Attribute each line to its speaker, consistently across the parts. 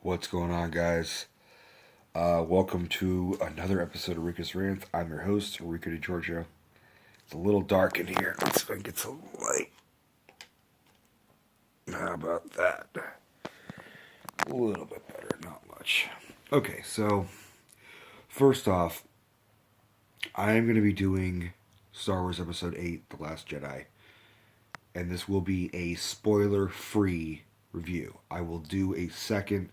Speaker 1: What's going on, guys? Welcome to another episode of Rico'S Rants. I'm your host, Rico DiGiorgio. It's a little dark in here. Let's see if I can get some light. How about that? A little bit better, not much. Okay, so first off, I am going to be doing Star Wars Episode 8, The Last Jedi. And this will be a spoiler-free review. I will do a second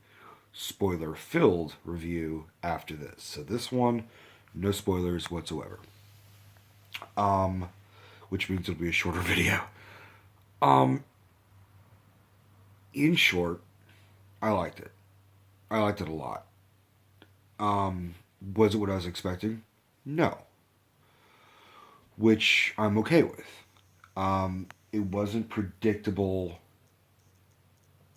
Speaker 1: spoiler-filled review after this. So this one, no spoilers whatsoever. Which means it'll be a shorter video. In short, I liked it. I liked it a lot. Was it what I was expecting? No. Which I'm okay with. It wasn't predictable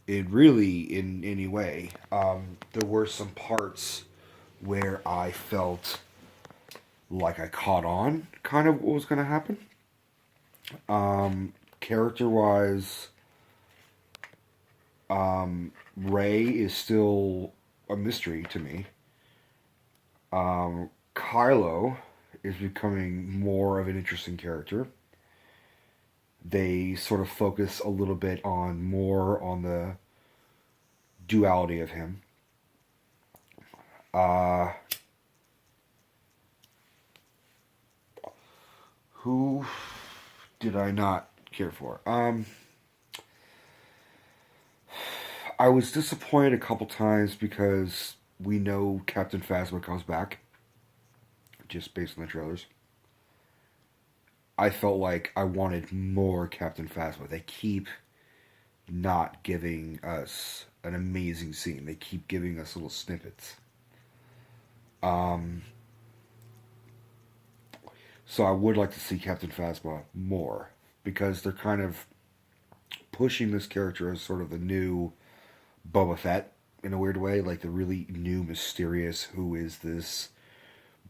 Speaker 1: in any way. There were some parts where I felt like I caught on kind of what was going to happen. Character wise, Rey is still a mystery to me. Kylo is becoming more of an interesting character. They sort of focus a little bit more on the duality of him. Who did I not care for? I was disappointed a couple times because we know Captain Phasma comes back, just based on the trailers. I felt like I wanted more Captain Phasma. They keep not giving us an amazing scene. They keep giving us little snippets. So I would like to see Captain Phasma more, because they're kind of pushing this character as sort of the new Boba Fett in a weird way, like the really new mysterious who is this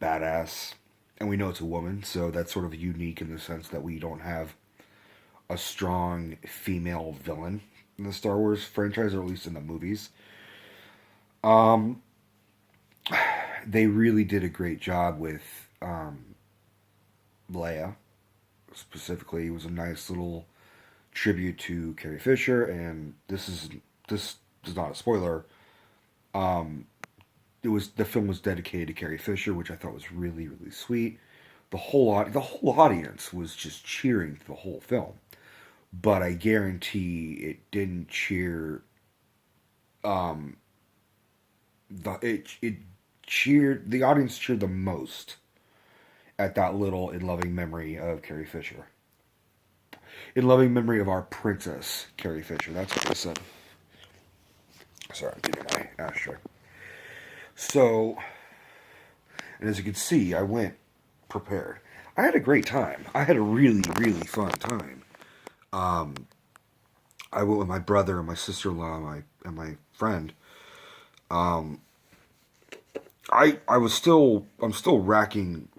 Speaker 1: badass. And we know it's a woman, so that's sort of unique in the sense that we don't have a strong female villain in the Star Wars franchise, or at least in the movies. They really did a great job with Leia. Specifically, it was a nice little tribute to Carrie Fisher, and this is not a spoiler. The film was dedicated to Carrie Fisher, which I thought was really, really sweet. The whole audience was just cheering the whole film, but I guarantee it didn't cheer. The audience cheered the most at that little in loving memory of Carrie Fisher. In loving memory of our princess Carrie Fisher. That's what I said. Sorry, I'm getting my ashtray. So, and as you can see, I went prepared. I had a great time. I had a really, really fun time. I went with my brother and my sister-in-law and my friend. I'm still racking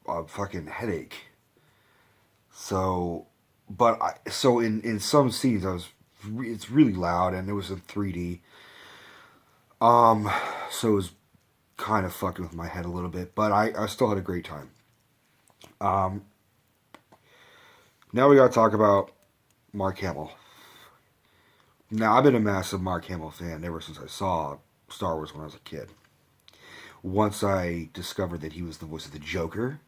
Speaker 1: a fucking headache. So, in some scenes it's really loud, and it was in 3D. So it was kind of fucking with my head a little bit, but I still had a great time. Now we gotta talk about Mark Hamill. Now, I've been a massive Mark Hamill fan ever since I saw Star Wars when I was a kid. Once I discovered that he was the voice of the Joker,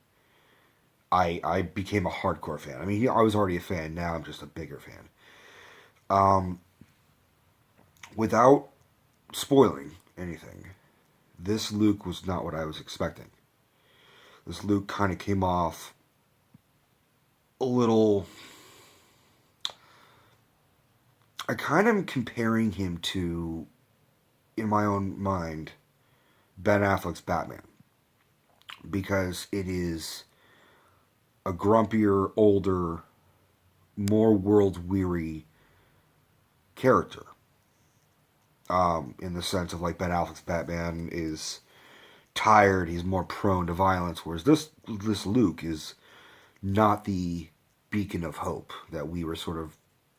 Speaker 1: I became a hardcore fan. I mean, I was already a fan, now I'm just a bigger fan. Without spoiling anything, this Luke was not what I was expecting. This Luke kind of came off a little... I kind of am comparing him to, in my own mind, Ben Affleck's Batman. Because it is a grumpier, older, more world-weary character. In the sense of, like, Ben Affleck's Batman is tired, he's more prone to violence, whereas this Luke is not the beacon of hope that we were sort of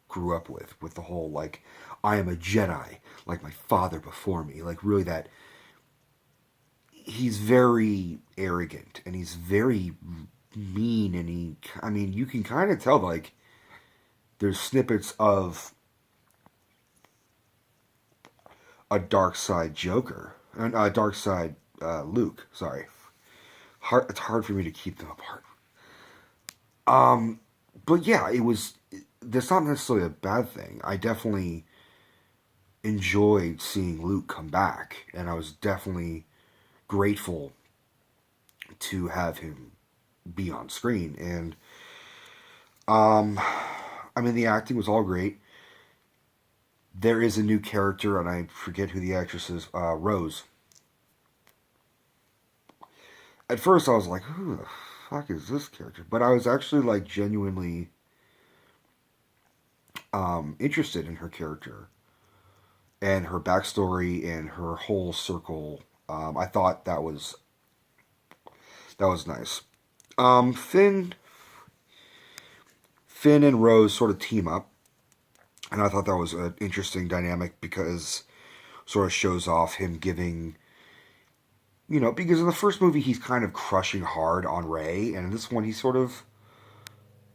Speaker 1: grew up with the whole, like, I am a Jedi, like my father before me. Like, really, that he's very arrogant and he's very mean. And I mean, you can kind of tell, like, there's snippets of a dark side Joker, a dark side Luke. Sorry, it's hard for me to keep them apart. But yeah, it was. That's not necessarily a bad thing. I definitely enjoyed seeing Luke come back, and I was definitely grateful to have him be on screen. And I mean, the acting was all great. There is a new character, and I forget who the actress is. Rose. At first, I was like, "Who the fuck is this character?" But I was actually like genuinely interested in her character and her backstory and her whole circle. I thought that was nice. Um, Finn, Finn and Rose sort of team up, and I thought that was an interesting dynamic because sort of shows off him giving, because in the first movie he's kind of crushing hard on Rey, and in this one he's sort of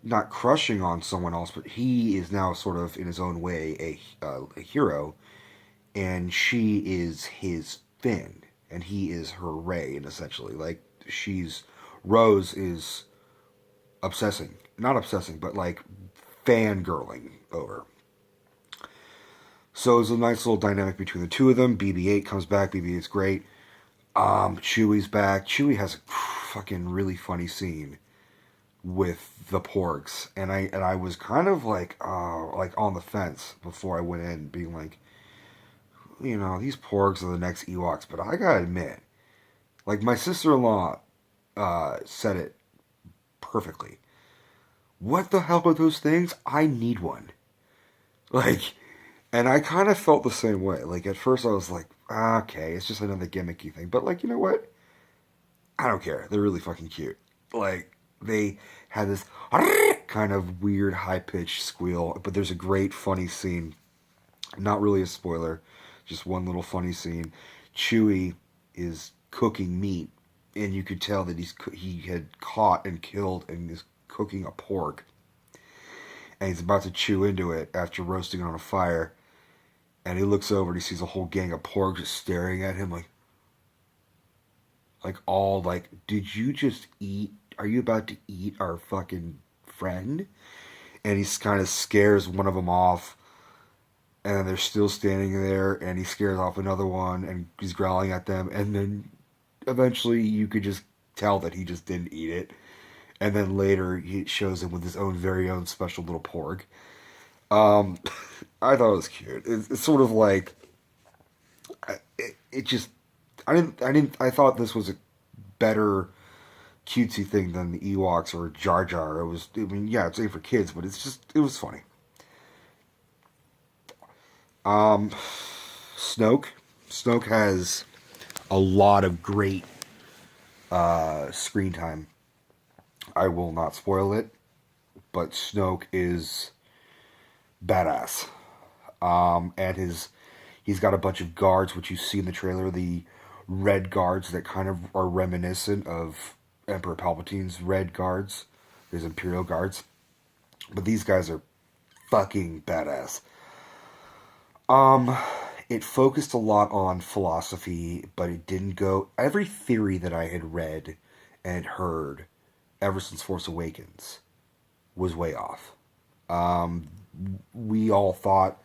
Speaker 1: not crushing on someone else, but he is now sort of in his own way a hero, and she is his Finn, and he is her Rey, and essentially, like, Rose is not obsessing, but like fangirling over. So it's a nice little dynamic between the two of them. BB-8 comes back. BB-8's great. Chewie's back. Chewie has a fucking really funny scene with the porgs, and I was kind of like on the fence before I went in, being like, these porgs are the next Ewoks. But I gotta admit, like, my sister-in-law said it perfectly. What the hell are those things? I need one. Like, and I kind of felt the same way. Like, at first I was like, okay, it's just another gimmicky thing. But, like, you know what? I don't care. They're really fucking cute. Like, they had this kind of weird high-pitched squeal. But there's a great funny scene. Not really a spoiler. Just one little funny scene. Chewie is cooking meat. And you could tell that he had caught and killed and is cooking a pork. And he's about to chew into it after roasting it on a fire. And he looks over and he sees a whole gang of porgs just staring at him like, did you just eat? Are you about to eat our fucking friend? And he kind of scares one of them off. And they're still standing there, and he scares off another one, and he's growling at them. And then eventually you could just tell that he just didn't eat it. And then later he shows him with his own very own special little porg. Um, I thought it was cute. It's sort of like it just I thought this was a better cutesy thing than the Ewoks or Jar Jar. I mean, yeah, it's aimed for kids, but it was funny. Um, Snoke. Snoke has a lot of great screen time. I will not spoil it, but Snoke is badass. And he's got a bunch of guards, which you see in the trailer, the red guards that kind of are reminiscent of Emperor Palpatine's red guards, his Imperial guards. But these guys are fucking badass. Um, it focused a lot on philosophy, but it didn't go. Every theory that I had read and heard ever since Force Awakens was way off. Um, we all thought,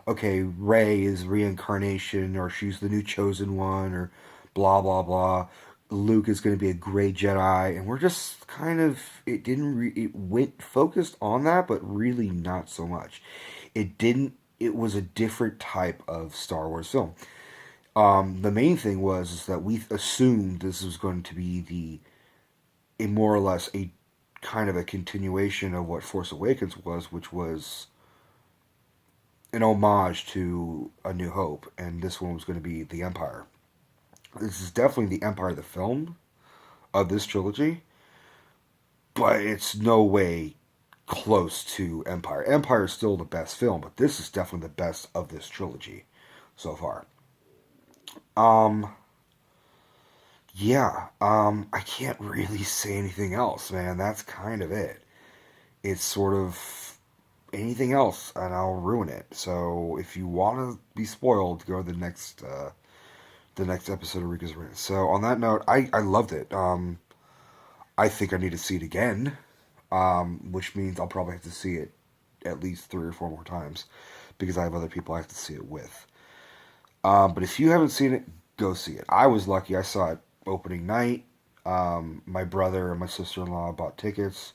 Speaker 1: okay, Rey is reincarnation, or she's the new chosen one, or blah blah blah. Luke is going to be a great Jedi, and we're just kind of it went focused on that, but really not so much. It didn't. It was a different type of Star Wars film. The main thing was is that we assumed this was going to be a more or less a kind of a continuation of what Force Awakens was, which was an homage to A New Hope, and this one was going to be the Empire. This is definitely the Empire, the film of this trilogy, but it's no way close to Empire. Empire is still the best film, but this is definitely the best of this trilogy so far. Um, yeah, I can't really say anything else, man. That's kind of it. It's sort of anything else, and I'll ruin it. So if you want to be spoiled, go to the next episode of Rico's Rants. So on that note, I loved it. I think I need to see it again, which means I'll probably have to see it at least 3 or 4 more times because I have other people I have to see it with. But if you haven't seen it, go see it. I was lucky; I saw it opening night. My brother and my sister-in-law bought tickets.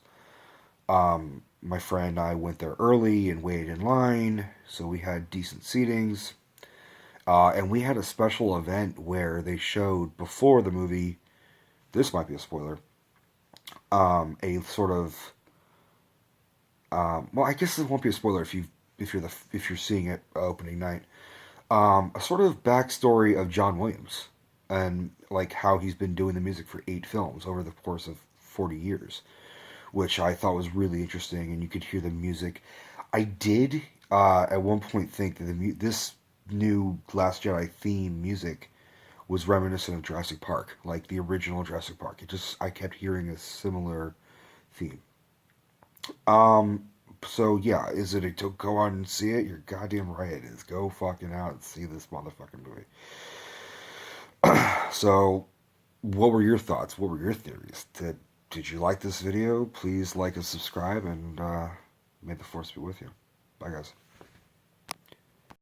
Speaker 1: My friend and I went there early and waited in line, so we had decent seatings. And we had a special event where they showed before the movie. This might be a spoiler. A sort of well, I guess it won't be a spoiler if you're seeing it opening night. A sort of backstory of John Williams and like how he's been doing the music for 8 films over the course of 40 years, which I thought was really interesting. And you could hear the music. I did at one point think that this new Last Jedi theme music was reminiscent of Jurassic Park, like the original Jurassic Park. I kept hearing a similar theme. Um, so yeah, is it a to go out and see it? You're goddamn right it is. Go fucking out and see this motherfucking movie. So, what were your thoughts? What were your theories? Did you like this video? Please like and subscribe, and may the force be with you. Bye, guys.